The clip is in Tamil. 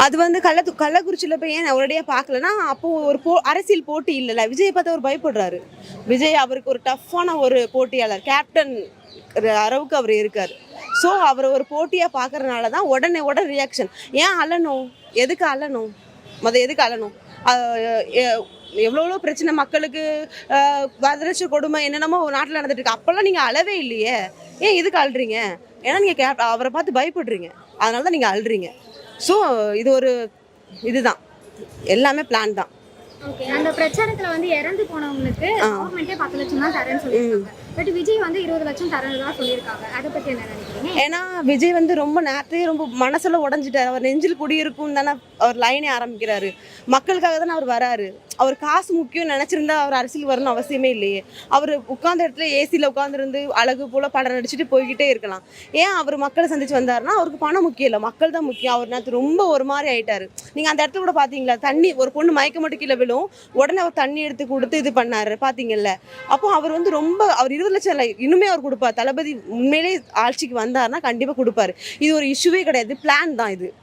அது வந்து கள்ளக்குறிச்சியில் போய் ஏன் ஒரேடியாக பார்க்கலன்னா அப்போ ஒரு அரசியல் போட்டி இல்லைல்ல. விஜயை பார்த்து அவர் பயப்படுறாரு. விஜய் அவருக்கு ஒரு டஃப்பான ஒரு போட்டியாளர், கேப்டன் அளவுக்கு அவர் இருக்கார். ஸோ அவர் ஒரு போட்டியாக பார்க்கறதுனால தான் உடனே ரியாக்ஷன். ஏன் அழணும்? எதுக்கு அழணும்? எதுக்கு அழணும்? எவ்வளோ பிரச்சனை மக்களுக்கு, வரதட்சணை கொடுமை என்னென்னமோ நாட்டில் நடந்துட்டு இருக்கு. அப்போல்லாம் நீங்கள் அழவே இல்லையே. ஏன் எதுக்கு அழுறீங்க? ஏன்னா நீங்கள் அவரை பார்த்து பயப்படுறீங்க, அதனால தான் நீங்கள் அழுறீங்க. ஸோ இது ஒரு இதுதான், எல்லாமே பிளான் தான். ஓகே, அந்த பிரச்சாரத்துல வந்து இறந்து போனவங்களுக்கு கவர்மெண்ட்டே 10 லட்சம் தான் தரேன்னு சொல்லியிருக்காங்க. பட் விஜய் வந்து 20 லட்சம் தரேன்னு தான் சொல்லியிருக்காங்க. அதை பத்தி என்ன நினைக்கிறீங்க? ஏன்னா விஜய் வந்து ரொம்ப நேரத்தையே ரொம்ப மனசுல உடஞ்சிட்டார். அவர் நெஞ்சில் குடியிருக்கும் தானே அவர் லைனே ஆரம்பிக்கிறாரு. மக்களுக்காக தானே அவர் வராரு. அவர் காசு முக்கியம் நினைச்சிருந்தா அவர் அரசியல் வரணும் அவசியமே இல்லையே. அவர் உட்கார்ந்த இடத்துல ஏசியில் உட்காந்துருந்து அழகு போல படம் நடிச்சுட்டு போய்கிட்டே இருக்கலாம். ஏன் அவர் மக்களை சந்திச்சு வந்தாருன்னா அவருக்கு பணம் முக்கியம் இல்லை, மக்கள் தான் முக்கியம். அவர் நேற்று ரொம்ப ஒரு மாதிரி ஆயிட்டாரு. நீங்க அந்த இடத்துல கூட பாத்தீங்களா, தண்ணி ஒரு பொண்ணு மயக்க மட்டும் கீழே விழும், உடனே அவர் தண்ணி எடுத்து கொடுத்து இது பண்ணாரு பாத்தீங்கல்ல. அப்போ அவர் வந்து ரொம்ப, அவர் 20 லட்சம் இல்லை, இன்னுமே அவர் கொடுப்பார். தளபதி உண்மையிலே ஆட்சிக்கு வந்தாருன்னா கண்டிப்பா கொடுப்பாரு. இது ஒரு இஷ்யூவே கிடையாது, பிளான் தான் இது.